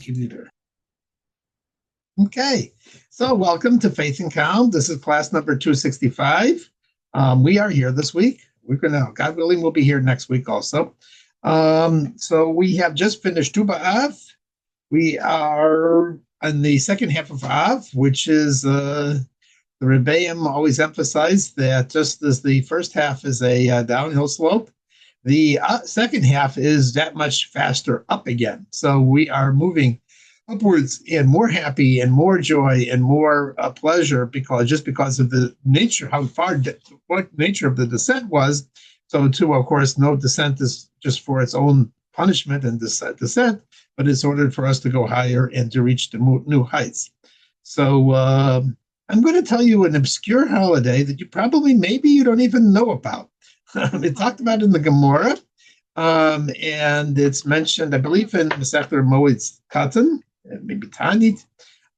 computer. Okay, so welcome to Faith and Calm. This is class number 265. We are here this week. We're gonna, God willing, we'll be here next week also. So we have just finished Tisha B'AV. We are in the second half of Av, which is the Rebbeim always emphasize that just as the first half is a downhill slope, the second half is that much faster up again. So we are moving upwards and more happy and more joy and more pleasure because of the nature, what nature of the descent was. So too, of course, no descent is just for its own punishment and descent, but it's ordered for us to go higher and to reach the new heights. So I'm going to tell you an obscure holiday that maybe you don't even know about. It talked about in the Gemara, and it's mentioned, I believe, in Masechta Moed's Katan, maybe Tanit,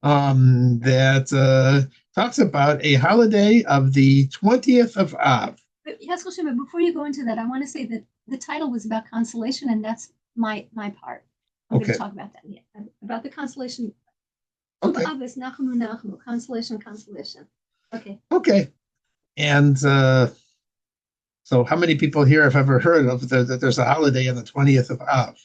that talks about a holiday of the 20th of Av. Yes, Roshima, before you go into that, I want to say that the title was about consolation, and that's my part. I'm going to talk about that. Yeah, about the consolation. Okay. Av is Nachamu, Nachamu, consolation. Okay. Okay. And so how many people here have ever heard of that there's a holiday on the 20th of Av?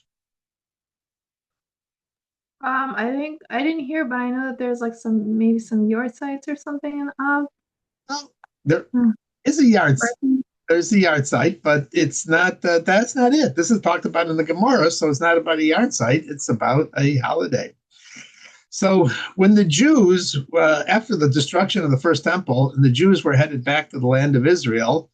I think I didn't hear, but I know that there's like maybe some yard sites or something in Av. Well, there is a yard site. There's a yard site, but it's not. That's not it. This is talked about in the Gemara, so it's not about a yard site. It's about a holiday. So when the Jews, after the destruction of the first temple, and the Jews were headed back to the land of Israel,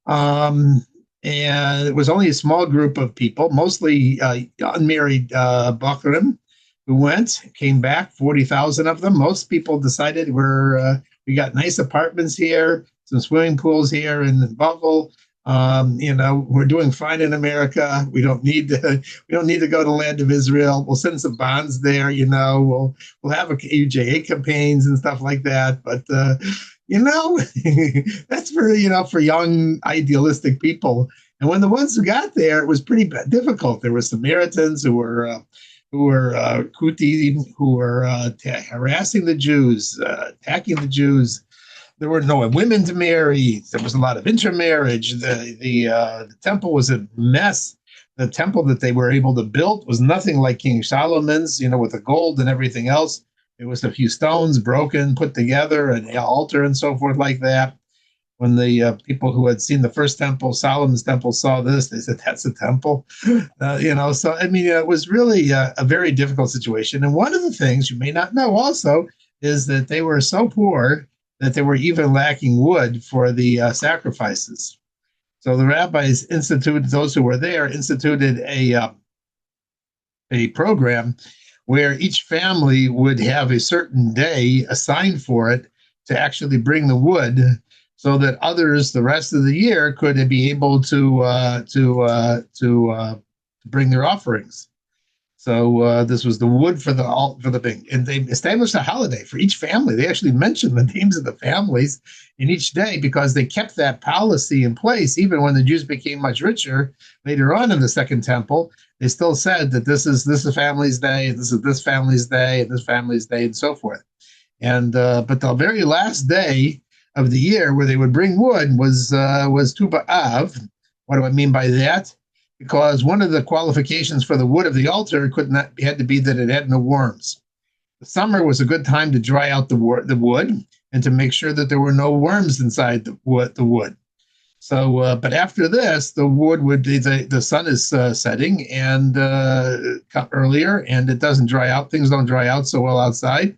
and it was only a small group of people, mostly unmarried Bachrim, who came back, 40,000 of them. Most people decided we got nice apartments here, some swimming pools here in Bavel. We're doing fine in America. We don't need to go to the land of Israel. We'll send some bonds there. We'll have UJA campaigns and stuff like that. But that's for young idealistic people. And when the ones who got there, it was pretty difficult. There were Samaritans who were Kuti, who were harassing the Jews, attacking the Jews. There were no women to marry. There was a lot of intermarriage. The temple was a mess. The temple that they were able to build was nothing like King Solomon's, with the gold and everything else. It was a few stones broken, put together, an altar and so forth like that. When the people who had seen the first temple, Solomon's temple, saw this, they said, that's a temple. So, it was really a very difficult situation. And one of the things you may not know also is that they were so poor that they were even lacking wood for the sacrifices. So the rabbis those who were there instituted a program where each family would have a certain day assigned for it to actually bring the wood, so that others, the rest of the year, could be able to bring their offerings. So this was the wood for the thing, and they established a holiday for each family. They actually mentioned the names of the families in each day because they kept that policy in place even when the Jews became much richer later on in the Second Temple. They still said that this is family's day, and this is this family's day, and this family's day, and so forth. And but the very last day of the year where they would bring wood was Tisha B'AV. What do I mean by that? Because one of the qualifications for the wood of the altar had to be that it had no worms. The summer was a good time to dry out the wood and to make sure that there were no worms inside the wood. So, but after this, the wood the sun is setting and earlier, and it doesn't dry out. Things don't dry out so well outside,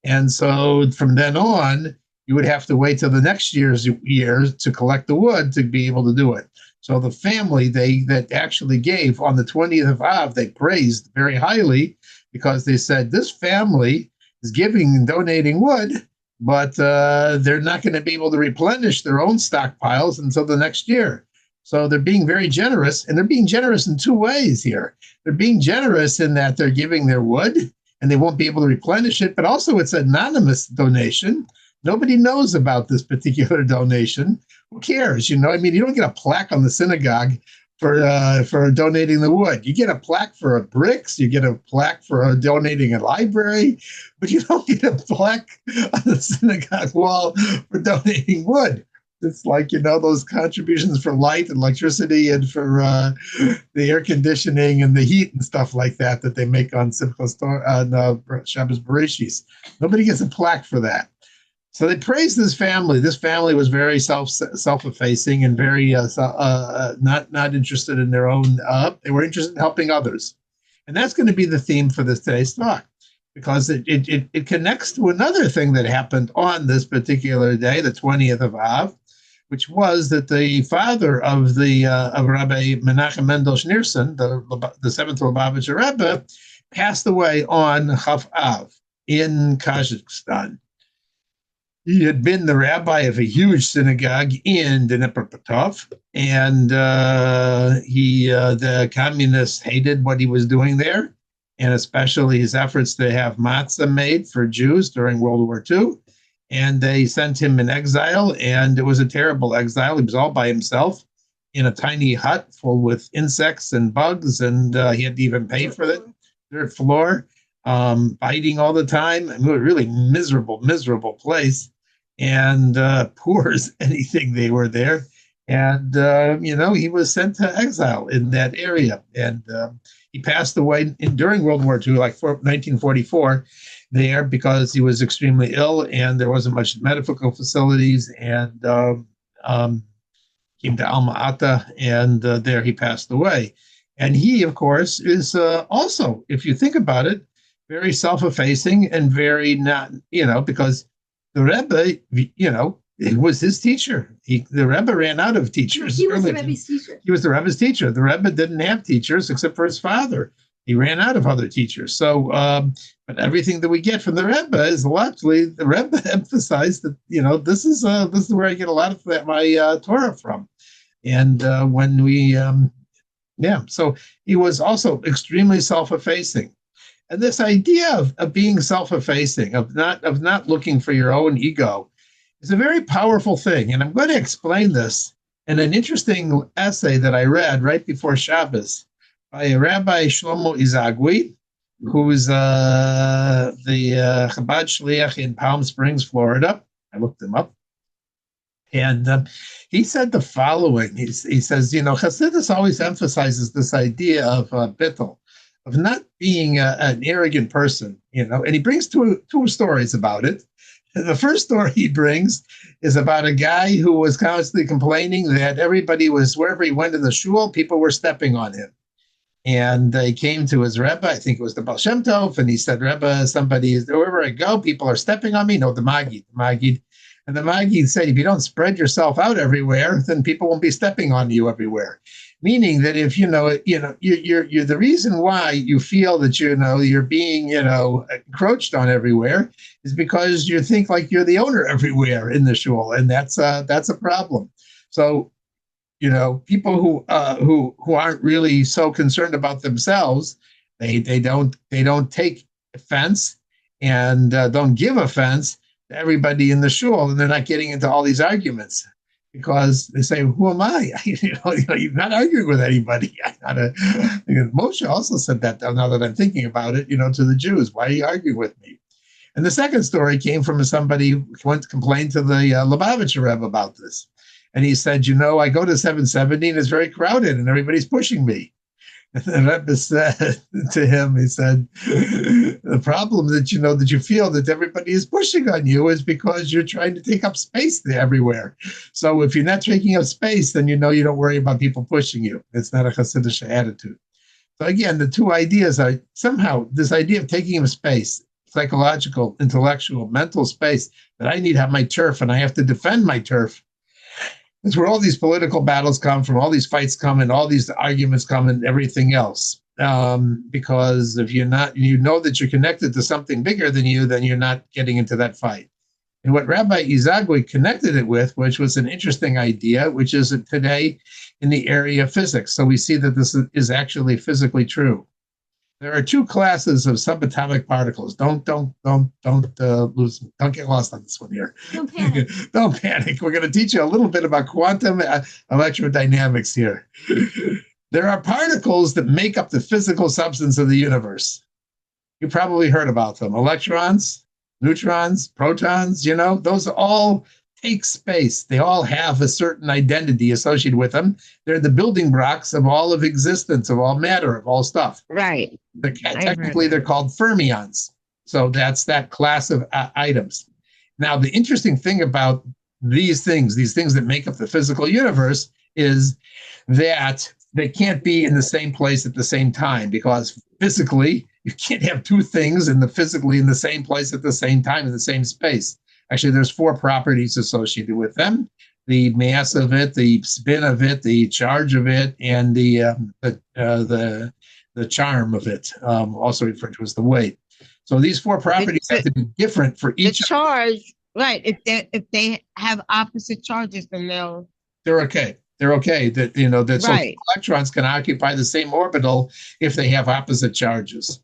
and so from then on, you would have to wait till the next year to collect the wood to be able to do it. So the family that actually gave on the 20th of Av, they praised very highly because they said this family is giving and donating wood, but they're not going to be able to replenish their own stockpiles until the next year. So they're being very generous, and they're being generous in two ways here. They're being generous in that they're giving their wood, and they won't be able to replenish it, but also it's an anonymous donation. Nobody knows about this particular donation. Who cares? You don't get a plaque on the synagogue for donating the wood. You get a plaque for bricks, you get a plaque for donating a library, but you don't get a plaque on the synagogue wall for donating wood. It's like, those contributions for light and electricity and for the air conditioning and the heat and stuff like that they make on Shabbos Bereshis. Nobody gets a plaque for that. So they praised this family. This family was very self-effacing and very not interested in their own. They were interested in helping others, and that's going to be the theme for today's talk, because it connects to another thing that happened on this particular day, the 20th of Av, which was that the father of Rabbi Menachem Mendel Schneerson, the seventh Lubavitcher Rebbe, passed away on Chaf Av in Kazakhstan. He had been the rabbi of a huge synagogue in Dnipropetrovsk, and the communists hated what he was doing there, and especially his efforts to have matzah made for Jews during World War II. And they sent him in exile, and it was a terrible exile. He was all by himself in a tiny hut full with insects and bugs, and he had to even pay for the dirt floor, biting all the time. I mean, a really miserable place, and poor as anything they were there. And, he was sent to exile in that area. And he passed away during World War II, like 1944, there, because he was extremely ill and there wasn't much medical facilities, and came to Alma Ata, and there he passed away. And he, of course, is also, if you think about it, very self-effacing and very not, because the Rebbe, it was his teacher. The Rebbe ran out of teachers. He was the Rebbe's teacher. He was the Rebbe's teacher. The Rebbe didn't have teachers except for his father. He ran out of other teachers. So, but everything that we get from the Rebbe is largely, the Rebbe emphasized that, this is where I get a lot of my Torah from. And when we, so he was also extremely self-effacing. And this idea of being self-effacing, of not looking for your own ego, is a very powerful thing. And I'm going to explain this in an interesting essay that I read right before Shabbos by Rabbi Shlomo Izagui, who's the Chabad Shliach in Palm Springs, Florida. I looked him up. And he said the following. He says, Chassidus always emphasizes this idea of bittul, of not being an arrogant person, and he brings two stories about it. The first story he brings is about a guy who was constantly complaining that everybody was, wherever he went in the shul, people were stepping on him. And they came to his Rebbe, I think it was the Baal Shem Tov, and he said, Rebbe, wherever I go, people are stepping on me. No, the Maggid. And the Maggid said, if you don't spread yourself out everywhere, then people won't be stepping on you everywhere. Meaning that if you're the reason why you feel that you're being encroached on everywhere is because you think like you're the owner everywhere in the shul, and that's a problem. So people who aren't really so concerned about themselves, they don't take offense and don't give offense to everybody in the shul, and they're not getting into all these arguments. Because they say, who am I? You're not arguing with anybody. Moshe also said that, now that I'm thinking about it, to the Jews. Why are you arguing with me? And the second story came from somebody who went to complain to the Lubavitcher Rebbe about this. And he said, I go to 770 and it's very crowded and everybody's pushing me. And the Rebbe said to him, he said, the problem that you feel that everybody is pushing on you is because you're trying to take up space there everywhere. So if you're not taking up space, then you don't worry about people pushing you. It's not a Hasidic attitude. So again, the two ideas are somehow this idea of taking up space, psychological, intellectual, mental space, that I need to have my turf and I have to defend my turf. It's where all these political battles come from, all these fights come, and all these arguments come, and everything else. Because if you're not, that you're connected to something bigger than you, then you're not getting into that fight. And what Rabbi Izagui connected it with, which was an interesting idea, which is today in the area of physics. So we see that this is actually physically true. There are two classes of subatomic particles. Don't lose. Don't get lost on this one here. Don't panic. Don't panic. We're going to teach you a little bit about quantum electrodynamics here. There are particles that make up the physical substance of the universe. You probably heard about them. Electrons, neutrons, protons, those all take space. They all have a certain identity associated with them. They're the building blocks of all of existence, of all matter, of all stuff. Right. Technically, they're called fermions. So that's that class of items. Now, the interesting thing about these things that make up the physical universe, is that they can't be in the same place at the same time, because physically, you can't have two things physically in the same place at the same time in the same space. Actually, there's 4 properties associated with them: the mass of it, the spin of it, the charge of it, and the charm of it, also referred to as the weight. So these 4 properties have to be different for each. The charge, right? If they have opposite charges, then they're okay. They're okay. That that right. So electrons can occupy the same orbital if they have opposite charges.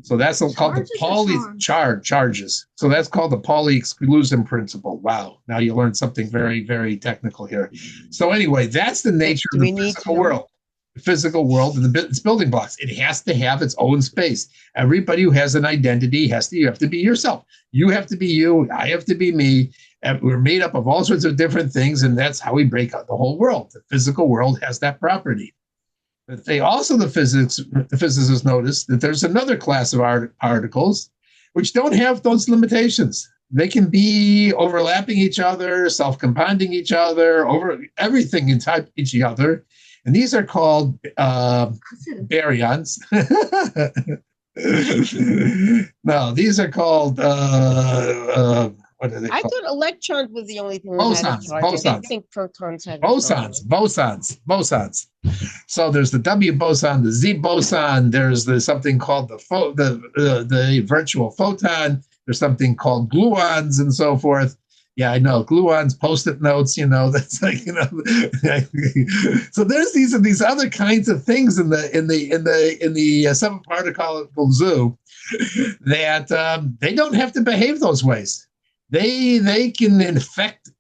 So that's called the Pauli charges. So that's called the Pauli exclusion principle. Wow. Now you learned something very, very technical here. So anyway, that's the nature of the physical world. The physical world and its building blocks. It has to have its own space. Everybody who has an identity you have to be yourself. You have to be you. I have to be me. And we're made up of all sorts of different things, and that's how we break out the whole world. The physical world has that property. But the physicists notice that there's another class of particles which don't have those limitations. They can be overlapping each other, self-compounding each other, over everything inside each other. And these are called baryons. No, these are called what are they called? I thought electrons was the only thing. Bosons. I think protons had Bosons. So there's the W boson, the Z boson. There's something called the virtual photon. There's something called gluons and so forth. Yeah, I know, gluons, Post-it notes. That's like So there's these other kinds of things in the subparticle zoo that they don't have to behave those ways. They can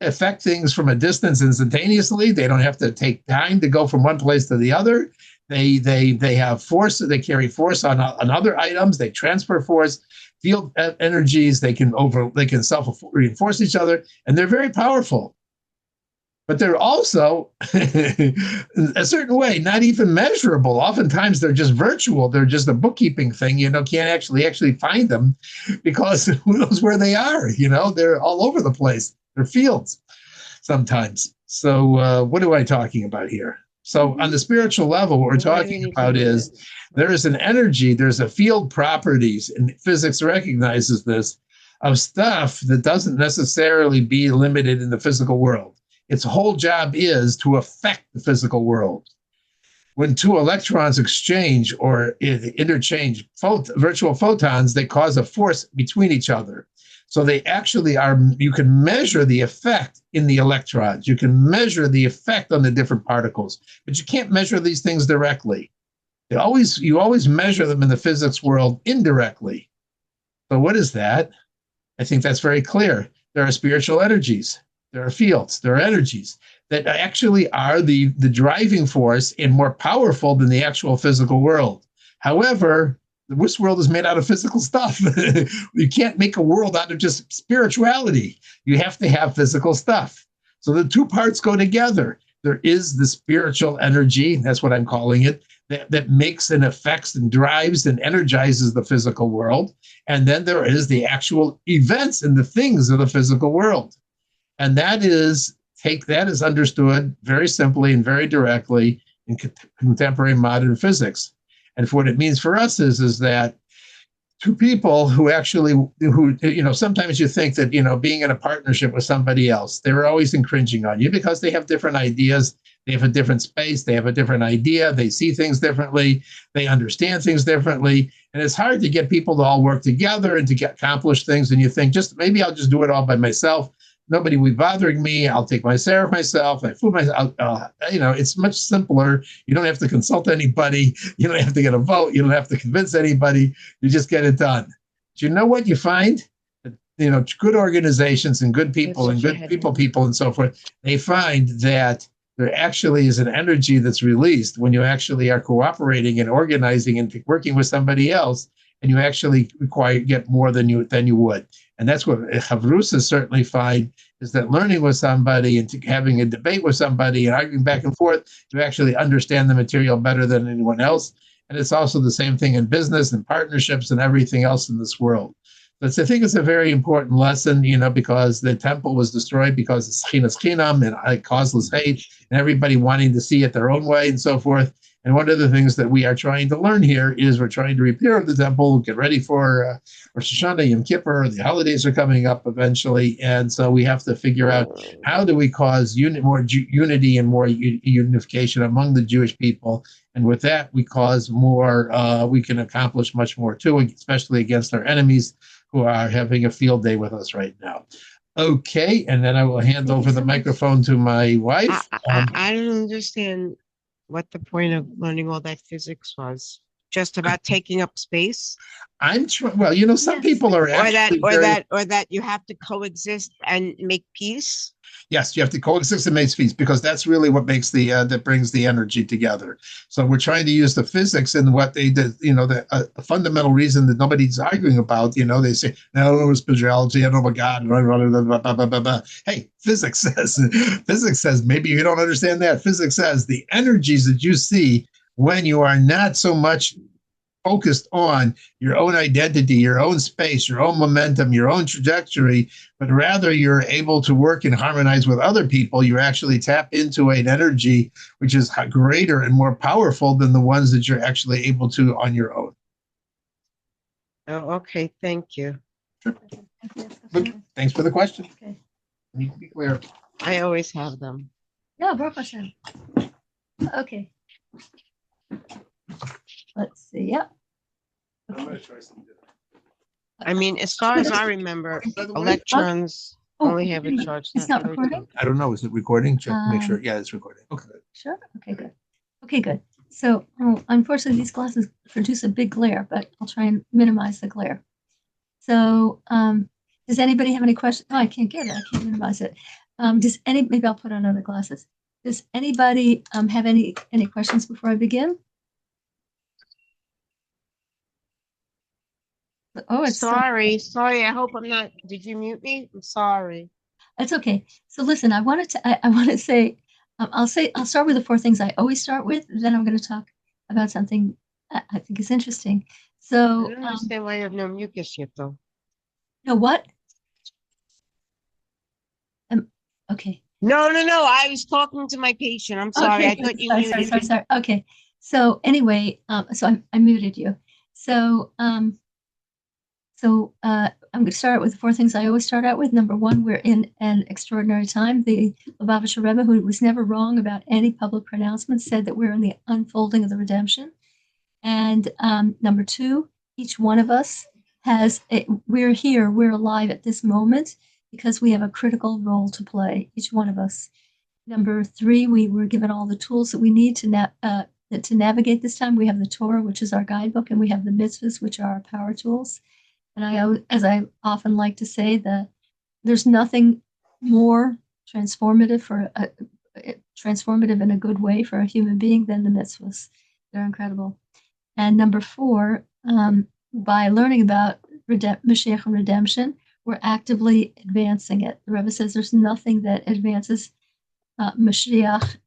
affect things from a distance instantaneously. They don't have to take time to go from one place to the other. They have force. They carry force on other items. They transfer force, field energies. They can self-reinforce each other, and they're very powerful. But they're also, in a certain way, not even measurable. Oftentimes, they're just virtual. They're just a bookkeeping thing. Can't actually find them, because who knows where they are? They're all over the place. They're fields sometimes. So what am I talking about here? So on the spiritual level, what we're talking about is there is an energy, there's a field properties, and physics recognizes this, of stuff that doesn't necessarily be limited in the physical world. Its whole job is to affect the physical world. When 2 electrons exchange or interchange virtual photons, they cause a force between each other. So they actually are, you can measure the effect in the electrons. You can measure the effect on the different particles, but you can't measure these things directly. You always measure them in the physics world indirectly. So what is that? I think that's very clear. There are spiritual energies. There are fields, there are energies that actually are the driving force and more powerful than the actual physical world. However, this world is made out of physical stuff. You can't make a world out of just spirituality. You have to have physical stuff. So the 2 parts go together. There is the spiritual energy, that's what I'm calling it, that makes and affects and drives and energizes the physical world. And then there is the actual events and the things of the physical world. And that is understood very simply and very directly in contemporary modern physics. And for what it means for us is that 2 people who sometimes you think that, being in a partnership with somebody else, they're always infringing on you because they have different ideas. They have a different space. They have a different idea. They see things differently. They understand things differently. And it's hard to get people to all work together and to accomplish things. And you think, maybe I'll just do it all by myself. Nobody will be bothering me. I'll take my care of myself. I fool myself. It's much simpler. You don't have to consult anybody. You don't have to get a vote. You don't have to convince anybody. You just get it done. Do you know what you find? Good organizations and good people and good people and so forth, they find that there actually is an energy that's released when you actually are cooperating and organizing and working with somebody else, and you actually get more than you would. And that's what Havrusas certainly find, is that learning with somebody and having a debate with somebody and arguing back and forth, you actually understand the material better than anyone else. And it's also the same thing in business and partnerships and everything else in this world. But I think it's a very important lesson, because the temple was destroyed because of Schinas Chinam and causeless hate and everybody wanting to see it their own way and so forth. And one of the things that we are trying to learn here is we're trying to repair the temple, get ready for Rosh Hashanah, Yom Kippur. The holidays are coming up eventually. And so we have to figure out, how do we cause more unity and more unification among the Jewish people? And with that, we cause more, we can accomplish much more too, especially against our enemies who are having a field day with us right now. Okay, and then I will hand over the microphone to my wife. I don't understand what the point of learning all that physics was. Just about taking up space? Some people are actually or that you have to coexist and make peace. Yes, you have to coexist and make peace, because that's really what makes that brings the energy together. So we're trying to use the physics and what they did. The fundamental reason that nobody's arguing about. They say, "No, I don't know spirituality. I don't know about God." Blah, blah, blah, blah. Hey, physics says maybe you don't understand that. Physics says the energies that you see when you are not so much focused on your own identity, your own space, your own momentum, your own trajectory, but rather you're able to work and harmonize with other people, you actually tap into an energy which is greater and more powerful than the ones that you're actually able to on your own. Oh, okay. Thank you. Sure. Thanks for the question. Okay. I need to be clear. I always have them. Yeah, Baruch Hashem. Okay. Let's see. Yep. I'm going to try something different. I mean, as far as I remember, electrons only have a charge. It's not recording? I don't know. Is it recording? Check. Make sure. Yeah, it's recording. Okay. Sure. Okay, good. Okay, good. So unfortunately, these glasses produce a big glare, but I'll try and minimize the glare. So does anybody have any questions? Oh, I can't get it. I can't minimize it. Maybe I'll put on other glasses. Does anybody have any questions before I begin? Oh, it's sorry. I hope I'm not. Did you mute me? I'm sorry. It's okay. So listen, I want to say, I'll start with the 4 things I always start with. Then I'm going to talk about something I think is interesting. So I don't understand why you have no mucus yet, though. No, what? Okay. No. I was talking to my patient. I'm sorry. Okay, I thought you muted me. Sorry. Okay. So anyway, so I muted you. So I'm going to start with the 4 things I always start out with. Number 1, we're in an extraordinary time. The Lubavitcher Rebbe, who was never wrong about any public pronouncement, said that we're in the unfolding of the redemption. And number 2, each one of us we're here, we're alive at this moment because we have a critical role to play, each one of us. Number 3, we were given all the tools that we need to navigate this time. We have the Torah, which is our guidebook, and we have the mitzvahs, which are our power tools. And as I often like to say, there's nothing more transformative in a good way for a human being than the mitzvahs. They're incredible. And number 4, by learning about Mashiach and redemption, we're actively advancing it. The Rebbe says there's nothing that advances Mashiach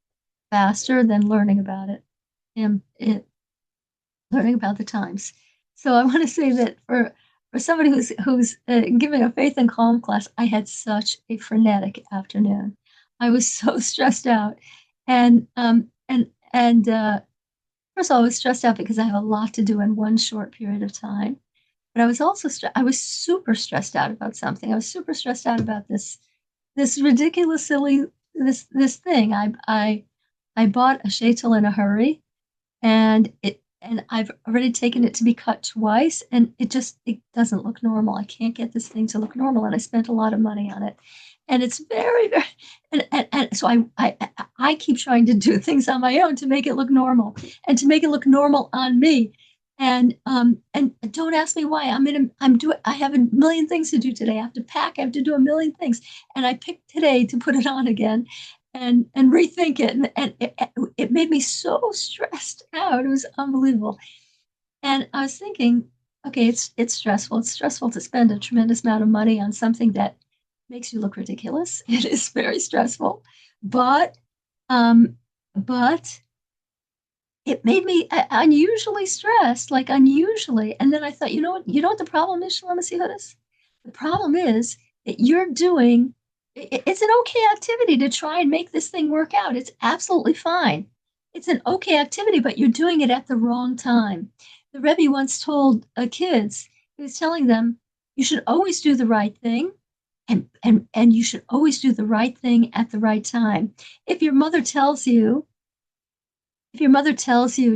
faster than learning about it, learning about the times. So I want to say that for somebody who's giving a faith and calm class, I had such a frenetic afternoon. I was so stressed out, and first of all, I was stressed out because I have a lot to do in one short period of time. But I was also I was super stressed out about something. I was super stressed out about this ridiculous, silly this thing. I bought a sheitel in a hurry, and and I've already taken it to be cut twice, and it doesn't look normal. I can't get this thing to look normal, and I spent a lot of money on it, and it's very, very, and so I keep trying to do things on my own to make it look normal and to make it look normal on me. And don't ask me why. I have a million things to do today. I have to pack. I have to do a million things, and I picked today to put it on again, and rethink it. And it made me so stressed out. It was unbelievable. And I was thinking, okay, it's stressful. It's stressful to spend a tremendous amount of money on something that makes you look ridiculous. It is very stressful, but um, but it made me unusually stressed, like unusually. And then I thought, you know what the problem is, Shalom Hudis? The problem is that you're doing. It's an okay activity to try and make this thing work out. It's absolutely fine. It's an okay activity, but you're doing it at the wrong time. The Rebbe once told kids, he was telling them, you should always do the right thing, and you should always do the right thing at the right time. If your mother tells you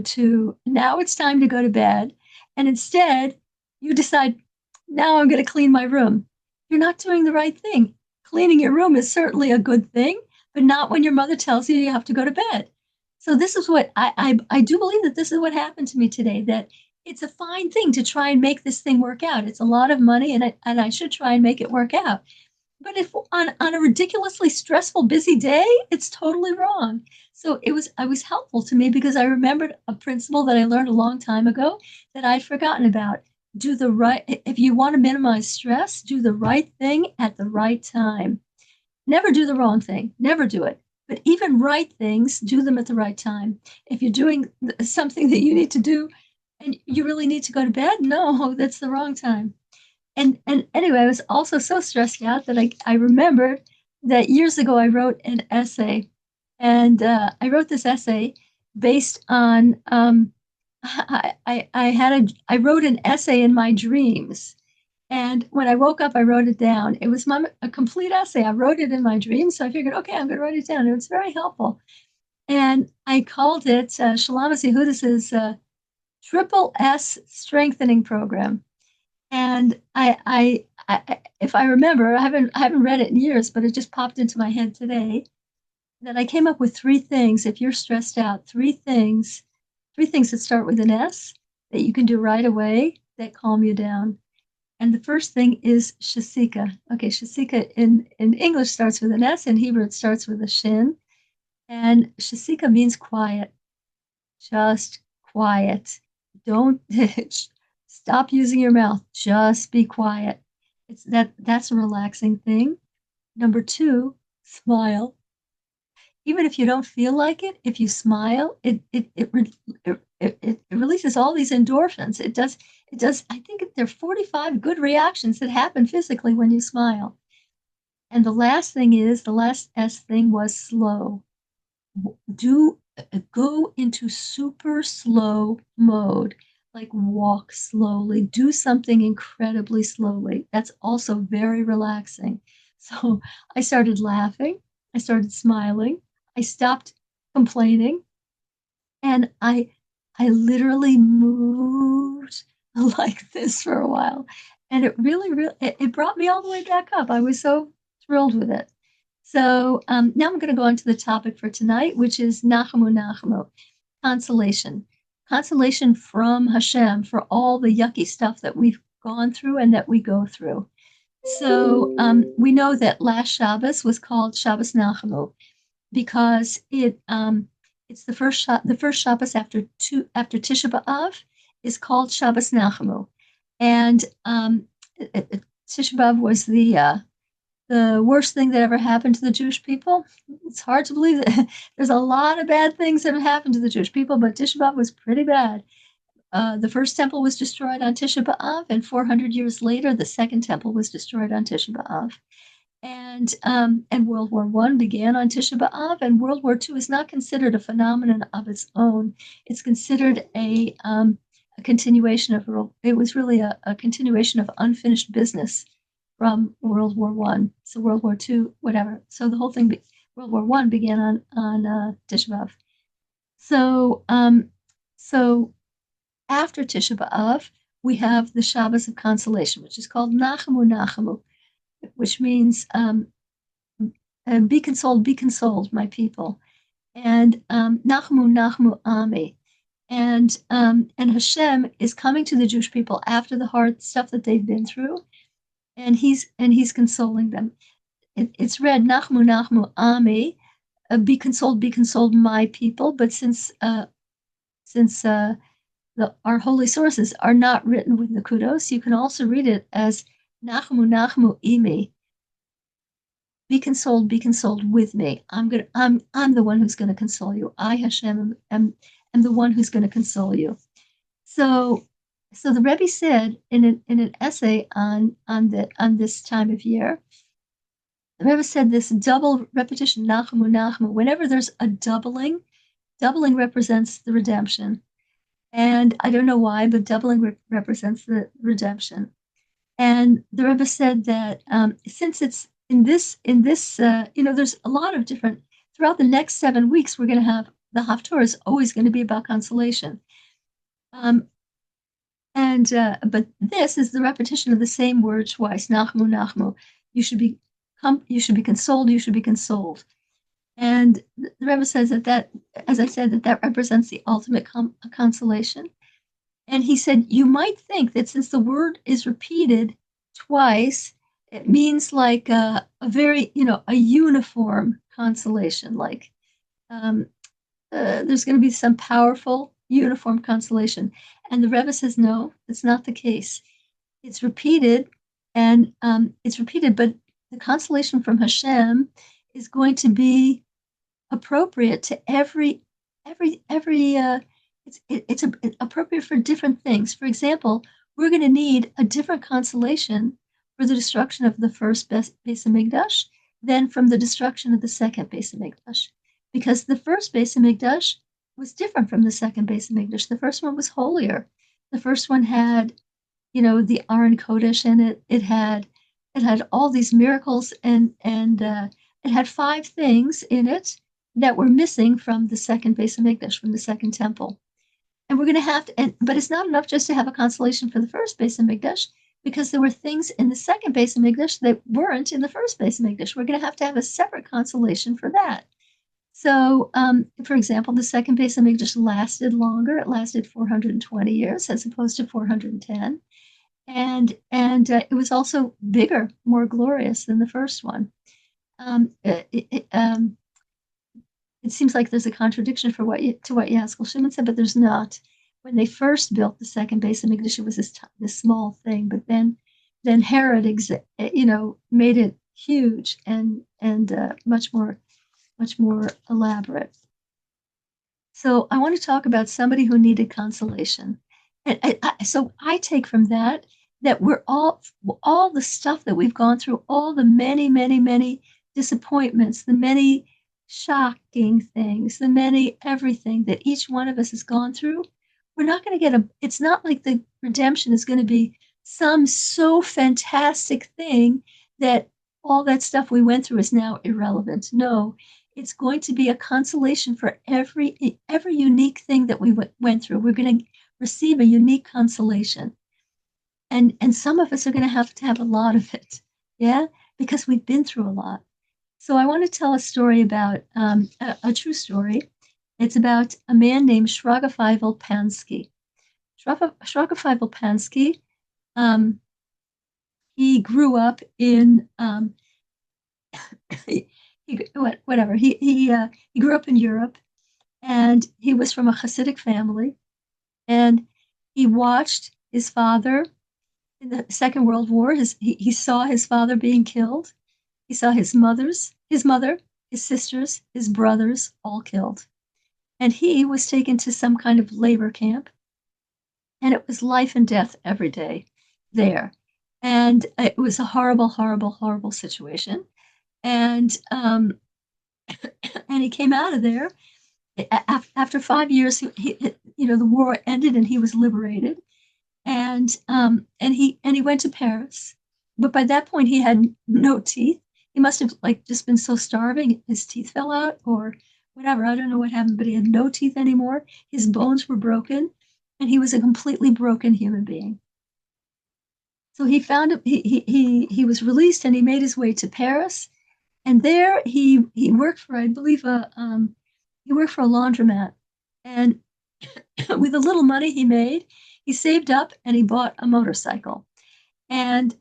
to now it's time to go to bed, and instead you decide, now I'm going to clean my room, you're not doing the right thing. Cleaning your room is certainly a good thing, but not when your mother tells you you have to go to bed. So this is what I do believe that this is what happened to me today, that it's a fine thing to try and make this thing work out. It's a lot of money, and I should try and make it work out. But if on a ridiculously stressful, busy day, it's totally wrong. So it was helpful to me because I remembered a principle that I learned a long time ago that I'd forgotten about. If you want to minimize stress, do the right thing at the right time. Never do the wrong thing. Never do it. But even right things, do them at the right time. If you're doing something that you need to do and you really need to go to bed, no, that's the wrong time. And anyway, I was also so stressed out that I remembered that years ago I wrote an essay, and I wrote this essay based on I wrote an essay in my dreams, and when I woke up, I wrote it down. It was a complete essay. I wrote it in my dreams, so I figured, okay, I'm going to write it down. It was very helpful, and I called it Shalom Yehudis's Triple S Strengthening Program. And if I remember, I haven't read it in years, but it just popped into my head today that I came up with three things. If you're stressed out, three things that start with an S that you can do right away that calm you down. And the first thing is shasika. Okay, shasika in English starts with an S. In Hebrew, it starts with a shin. And shasika means quiet. Just quiet. Don't stop using your mouth. Just be quiet. That's a relaxing thing. Number two, smile. Even if you don't feel like it, if you smile, it releases all these endorphins. It does. I think there are 45 good reactions that happen physically when you smile. And the last S thing was slow. Go into super slow mode, like walk slowly, do something incredibly slowly. That's also very relaxing. So I started laughing, I started smiling, I stopped complaining, and I literally moved like this for a while. And it really, it brought me all the way back up. I was so thrilled with it. So now I'm going to go on to the topic for tonight, which is Nachamu, consolation. Consolation from Hashem for all the yucky stuff that we've gone through and that we go through. So we know that last Shabbos was called Shabbos Nachamu because it's the first Shabbos after Tisha B'AV is called Shabbos Nachamu, and Tisha B'AV was the worst thing that ever happened to the Jewish people. It's hard to believe that there's a lot of bad things that have happened to the Jewish people, but Tisha B'Av was pretty bad. The first temple was destroyed on Tisha B'Av, and 400 years later, the second temple was destroyed on Tisha B'Av. And World War I began on Tisha B'Av, and World War II is not considered a phenomenon of its own. It's considered a continuation of, it was really a continuation of unfinished business from World War I. So World War II, whatever. So the whole thing, World War I began on Tisha B'Av. So after Tisha B'Av, we have the Shabbos of consolation, which is called Nachamu Nachamu, which means be consoled, my people. And Nachamu Nachamu Ami. And Hashem is coming to the Jewish people after the hard stuff that they've been through, and he's consoling them. It's read Nachmu Nachmu Ami, be consoled, my people. But since our holy sources are not written with Nakudos, you can also read it as Nachmu Nachmu Imi. Be consoled with me. I'm the one who's going to console you. I, Hashem, am the one who's going to console you. So the Rebbe said in an essay on this time of year, the Rebbe said this double repetition, Nachamu Nachamu. Whenever there's a doubling represents the redemption, and I don't know why, but doubling represents the redemption. And the Rebbe said that since it's in this, there's a lot of different. Throughout the next 7 weeks, we're going to have the Haftorah is always going to be about consolation. But this is the repetition of the same word twice. Nachmu, Nachmu. You should be consoled. You should be consoled. And the Rebbe says that, as I said, that represents the ultimate consolation. And he said, you might think that since the word is repeated twice, it means like a very, a uniform consolation. Like there's going to be some powerful uniform consolation. And the Rebbe says, no, it's not the case. It's repeated, but the consolation from Hashem is going to be appropriate to every. It's appropriate for different things. For example, we're going to need a different consolation for the destruction of the first Beis Hamikdash than from the destruction of the second Beis Hamikdash, because the first Beis Hamikdash was different from the second Beis Hamikdash. The first one was holier. The first one had, the Aron Kodesh in it. It had all these miracles, and it had 5 things in it that were missing from the second Beis Hamikdash, from the second temple. And we're going to have to, but it's not enough just to have a consolation for the first Beis Hamikdash, because there were things in the second Beis Hamikdash that weren't in the first Beis Hamikdash. We're going to have a separate consolation for that. So, for example, the second Beis Hamikdash lasted longer. It lasted 420 years as opposed to 410. And it was also bigger, more glorious than the first one. It seems like there's a contradiction to what Yaskol Shimon said, but there's not. When they first built the second Beis Hamikdash, it was this small thing, but then Herod, made it huge and much more elaborate. So I want to talk about somebody who needed consolation, and so I take from that we're all the stuff that we've gone through, all the many disappointments, the many shocking things, the many everything that each one of us has gone through. We're not going to it's not like the redemption is going to be some so fantastic thing that all that stuff we went through is now irrelevant. No, it's going to be a consolation for every unique thing that we went through. We're going to receive a unique consolation. And some of us are going to have a lot of it. Yeah, because we've been through a lot. So I want to tell a story about a true story. It's about a man named Shraga Pansky. Shraga Pansky, he grew up in he grew up in Europe, and he was from a Hasidic family, and he watched his father in the Second World War. He saw his father being killed. He saw his mother, his sisters, his brothers, all killed. And he was taken to some kind of labor camp. And it was life and death every day there. And it was a horrible, horrible, horrible situation. And and he came out of there. After 5 years, the war ended and he was liberated. And he went to Paris. But by that point, he had no teeth. He must have just been so starving, his teeth fell out or whatever. I don't know what happened, but he had no teeth anymore. His bones were broken. and he was a completely broken human being. So he was released, and he made his way to Paris, and there he worked for, I believe, he worked for a laundromat, and with the little money he made, he saved up and he bought a motorcycle. And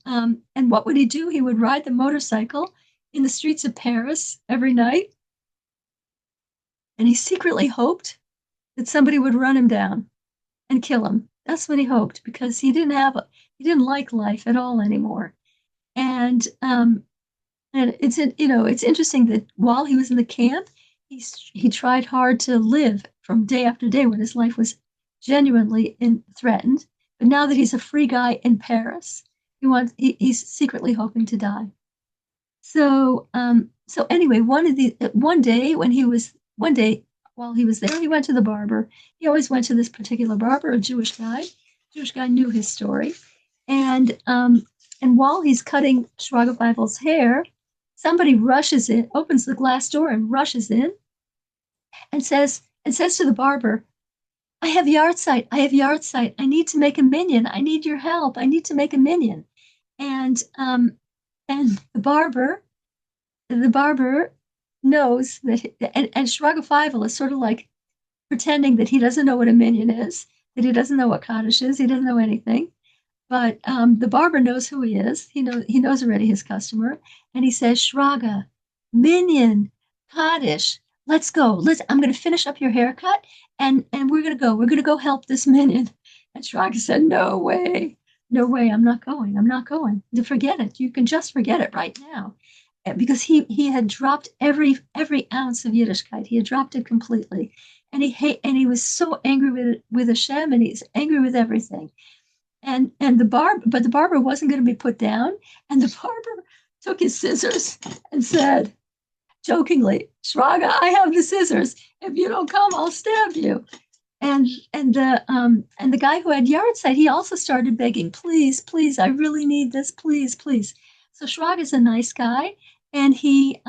what would he do? He would ride the motorcycle in the streets of Paris every night, and he secretly hoped that somebody would run him down and kill him. That's what he hoped, because he didn't like life at all anymore. And it's interesting that while he was in the camp, he tried hard to live from day after day when his life was genuinely threatened. But now that he's a free guy in Paris, he's secretly hoping to die. So anyway, one day while he was there, he went to the barber. He always went to this particular barber, a Jewish guy. Jewish guy knew his story, and while he's cutting Shraga Feivel's hair, somebody rushes in, opens the glass door and rushes in, and says to the barber, "I have yahrzeit. I have yahrzeit. I need to make a minyan. I need your help. I need to make a minyan." And the barber knows that, and Shraga Feivel is sort of like pretending that he doesn't know what a minyan is, that he doesn't know what Kaddish is, he doesn't know anything. But the barber knows who he is. He knows already his customer, and he says, "Shraga, minyan, Kaddish, let's go. I'm going to finish up your haircut, and we're going to go. We're going to go help this minyan." And Shraga said, "No way, no way. I'm not going. I'm not going. Forget it. You can just forget it right now." Because he had dropped every ounce of Yiddishkeit. He had dropped it completely, and he was so angry with Hashem, and he's angry with everything. But the barber wasn't going to be put down, and the barber took his scissors and said, jokingly, "Shraga, I have the scissors. If you don't come, I'll stab you." And the guy who had yahrzeit, he also started begging, "Please, please, I really need this, please, please." So Shraga is a nice guy, and he's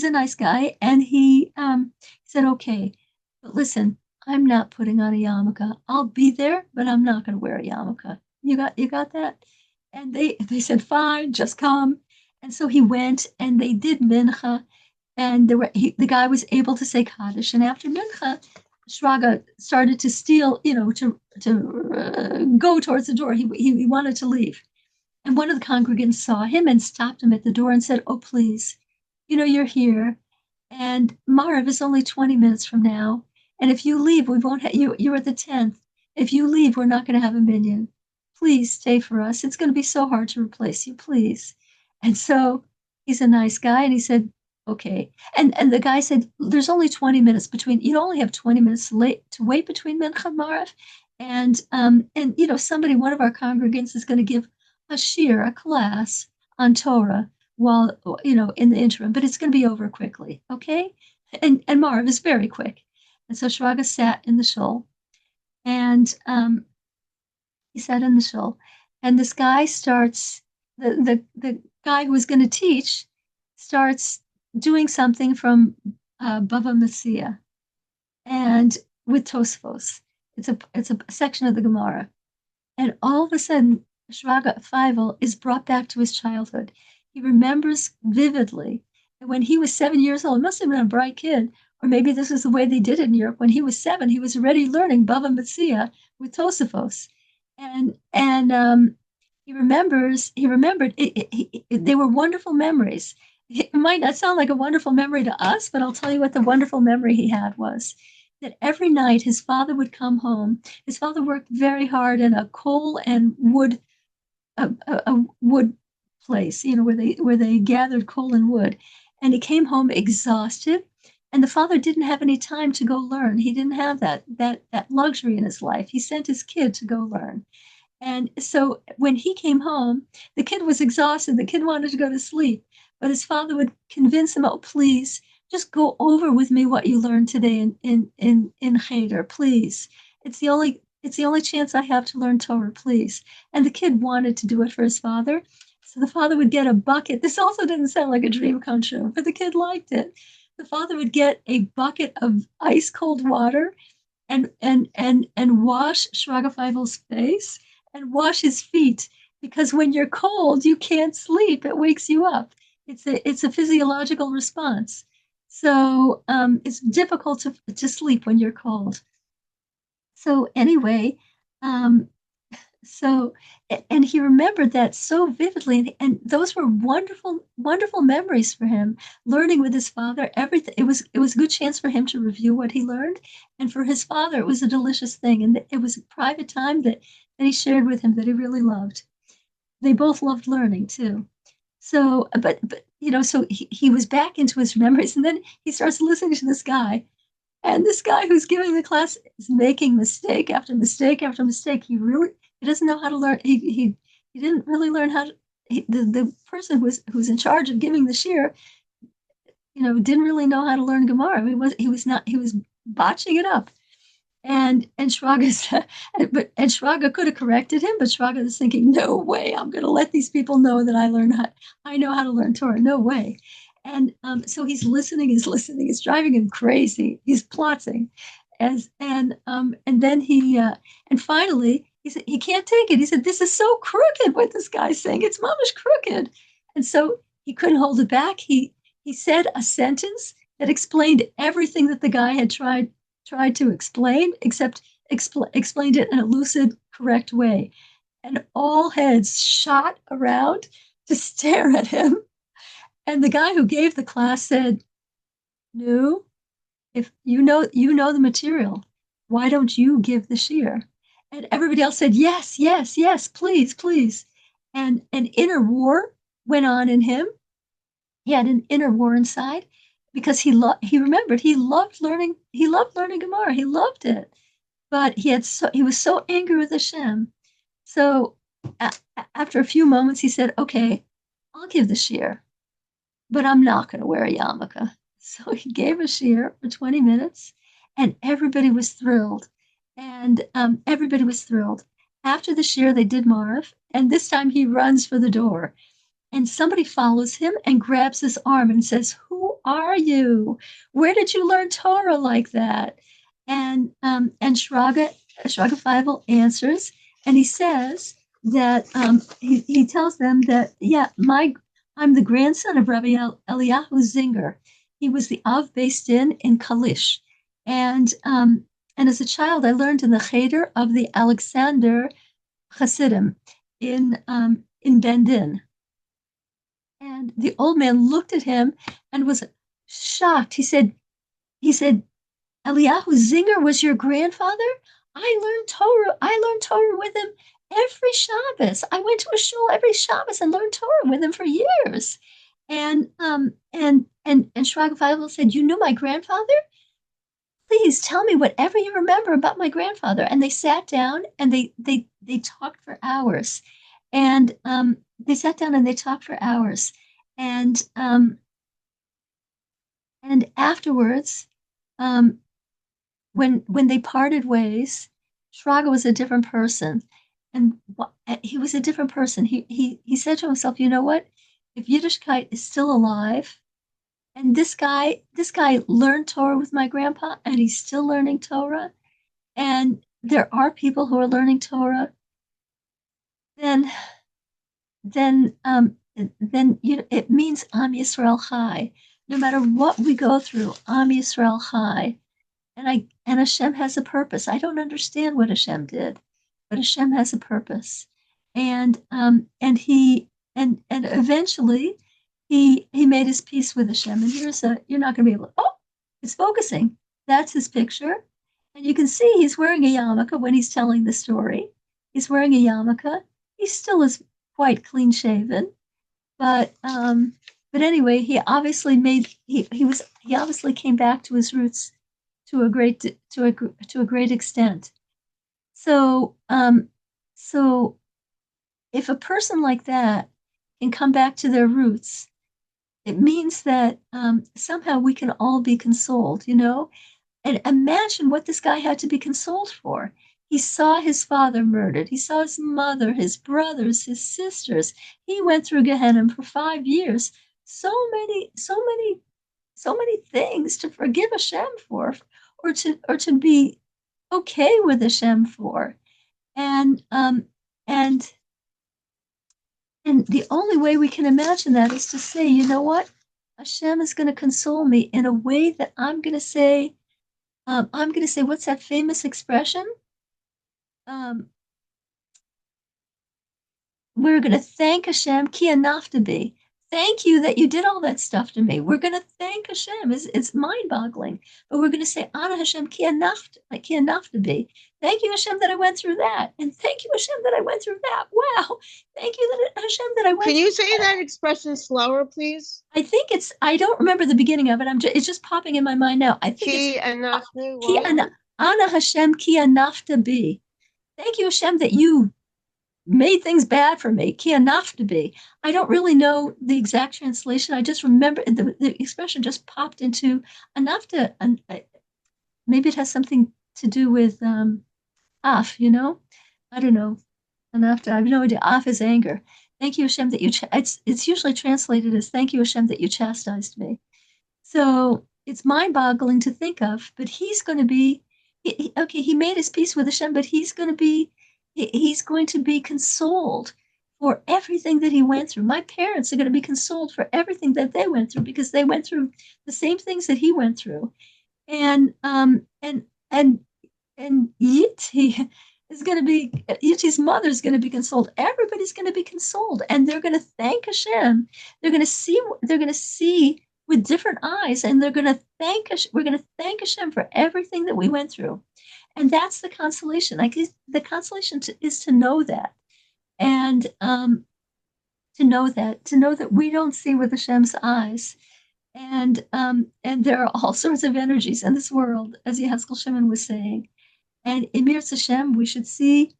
a nice guy, and he said, "Okay, but listen, I'm not putting on a yarmulke. I'll be there, but I'm not going to wear a yarmulke. You got that?" And they said, "Fine, just come." And so he went, and they did mincha, and the guy was able to say Kaddish. And after mincha, Shraga started to steal, to go towards the door. He wanted to leave. And one of the congregants saw him and stopped him at the door and said, "Oh, please, you're here, and Marav is only 20 minutes from now. And if you leave, we won't have you. You're at the 10th. If you leave, we're not going to have a minyan. Please stay for us. It's going to be so hard to replace you, please." And so he's a nice guy, and he said, "Okay." And the guy said, "There's only 20 minutes between. You only have 20 minutes to wait between Mincha and Marav, and somebody, one of our congregants, is going to give a shir, a class on Torah while in the interim, but it's going to be over quickly, okay?" And Marav is very quick. And so Shraga sat in the shul, and he sat in the shul, and this guy starts, the guy who was going to teach starts doing something from Bava Metzia, and with Tosfos. It's a section of the Gemara, and all of a sudden, Shraga Feivel is brought back to his childhood. He remembers vividly that when he was 7 years old, he must have been a bright kid, or maybe this is the way they did it in Europe. When he was 7, he was already learning Bava Metzia with Tosafos, and he remembered they were wonderful memories. It might not sound like a wonderful memory to us, but I'll tell you what the wonderful memory he had was that every night his father would come home. His father worked very hard in a coal and wood a wood place, where they gathered coal and wood. And he came home exhausted, and the father didn't have any time to go learn. He didn't have that luxury in his life. He sent his kid to go learn. And so when he came home, the kid was exhausted. The kid wanted to go to sleep, but his father would convince him, "Oh, please, just go over with me what you learned today in Cheder, please. It's the only chance I have to learn Torah, please." And the kid wanted to do it for his father. So the father would get a bucket. This also didn't sound like a dream come true, but the kid liked it. The father would get a bucket of ice cold water, and wash Shraga face and wash his feet, because when you're cold, you can't sleep. It wakes you up. It's a physiological response. So it's difficult to sleep when you're cold. So anyway, um, so and he remembered that so vividly, and those were wonderful, wonderful memories for him. Learning with his father, everything, it was a good chance for him to review what he learned, and for his father, it was a delicious thing, and it was a private time that he shared with him that he really loved. They both loved learning too. So, but so he was back into his memories, and then he starts listening to this guy, and this guy who's giving the class is making mistake after mistake after mistake. He doesn't know how to learn. He didn't really learn how to. The person who's in charge of giving the shir, didn't really know how to learn Gemara. He was botching it up. And Shraga could have corrected him, but Shraga is thinking, no way, I'm going to let these people know that I know how to learn Torah. No way. And so he's listening, it's driving him crazy. He's plotting, and then and finally he said he can't take it. He said, this is so crooked what this guy's saying. It's mamish crooked. And so he couldn't hold it back. He said a sentence that explained everything that the guy had tried to explain, except explained it in a lucid, correct way. And all heads shot around to stare at him. And the guy who gave the class said, "No, if you know the material, why don't you give the shir?" And everybody else said, "Yes, yes, yes, please, please." And an inner war went on in him. He had an inner war inside, because he remembered he loved learning Gemara. He loved it, but he was so angry with Hashem. So after a few moments, he said, "Okay, I'll give the shir, but I'm not going to wear a yarmulke." So he gave a shir for 20 minutes, and everybody was thrilled. And everybody was thrilled. After the shir, they did Marv, and this time he runs for the door. And somebody follows him and grabs his arm and says, "Who are you? Where did you learn Torah like that?" And Shraga Feivel answers, and he says that he tells them that, yeah, I'm the grandson of Rabbi Eliyahu Zinger. He was the Av based in Kalish, and as a child, I learned in the cheder of the Alexander Hasidim in Bendin. And the old man looked at him and was shocked. He said, "Eliyahu Zinger was your grandfather? I learned Torah with him every Shabbos. I went to a shul every Shabbos and learned Torah with him for years." And Shraga Feivel said, "You knew my grandfather? Please tell me whatever you remember about my grandfather." And they sat down and they talked for hours. And they sat down and they talked for hours. And afterwards, when they parted ways, Shraga was a different person. And he was a different person. He said to himself, "You know what? If Yiddishkeit is still alive, and this guy learned Torah with my grandpa, and he's still learning Torah, and there are people who are learning Torah, then it means Am Yisrael Chai. No matter what we go through, Am Yisrael Chai." And Hashem has a purpose. I don't understand what Hashem did, but Hashem has a purpose. And eventually he made his peace with Hashem. And you're not going to be able to, it's focusing. That's his picture. And you can see he's wearing a yarmulke when he's telling the story. He's wearing a yarmulke. He still is quite clean shaven. But anyway, he obviously came back to his roots to a great extent. So if a person like that can come back to their roots, it means that somehow we can all be consoled, And imagine what this guy had to be consoled for. He saw his father murdered. He saw his mother, his brothers, his sisters. He went through Gehenna for 5 years. So many things to forgive Hashem for, or to be okay with Hashem for. And and and the only way we can imagine that is to say, you know what? Hashem is going to console me in a way that I'm going to say, what's that famous expression? Um, we're going to thank Hashem, ki anaftabi. Thank you that you did all that stuff to me. We're going to thank Hashem. It's mind-boggling. But we're going to say, Ana Hashem, ki anaftabi. Thank you, Hashem, that I went through that. And thank you, Hashem, that I went through that. Wow. Thank you, Hashem, that I went Can through you say that. that expression slower, please? I think I don't remember the beginning of it. It's just popping in my mind now. I think Ki it's anafnu ki what? Ana Hashem, ki anaftabi. Thank you, Hashem, that you made things bad for me. Ki anaftabi. I don't really know the exact translation. I just remember the expression just popped into anafta. And maybe it has something to do with af, you know? I don't know. Anafta. I have no idea. Af is anger. Thank you, Hashem, that it's usually translated as thank you, Hashem, that you chastised me. So it's mind-boggling to think of, but he's going to be okay. He made his peace with Hashem, but he's going to be consoled for everything that he went through. My parents are going to be consoled for everything that they went through because they went through the same things that he went through, and and Yiti is going to be Yiti's mother is going to be consoled. Everybody's going to be consoled, and they're going to thank Hashem. They're going to see. They're going to see with different eyes, and they're going to thank us. We're going to thank Hashem for everything that we went through, and that's the consolation. Like the consolation is to know that, and to know that we don't see with Hashem's eyes, and there are all sorts of energies in this world, as Yehezkel Shimon was saying, and in Mirz Hashem, we should see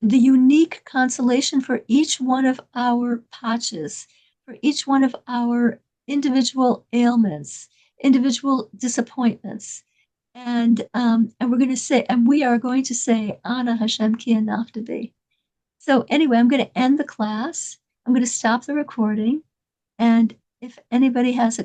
the unique consolation for each one of our patches, for each one of our individual ailments, individual disappointments. And we're going to say, and we are going to say, Ana Hashem ki anaftabi. So anyway, I'm going to end the class. I'm going to stop the recording. And if anybody has a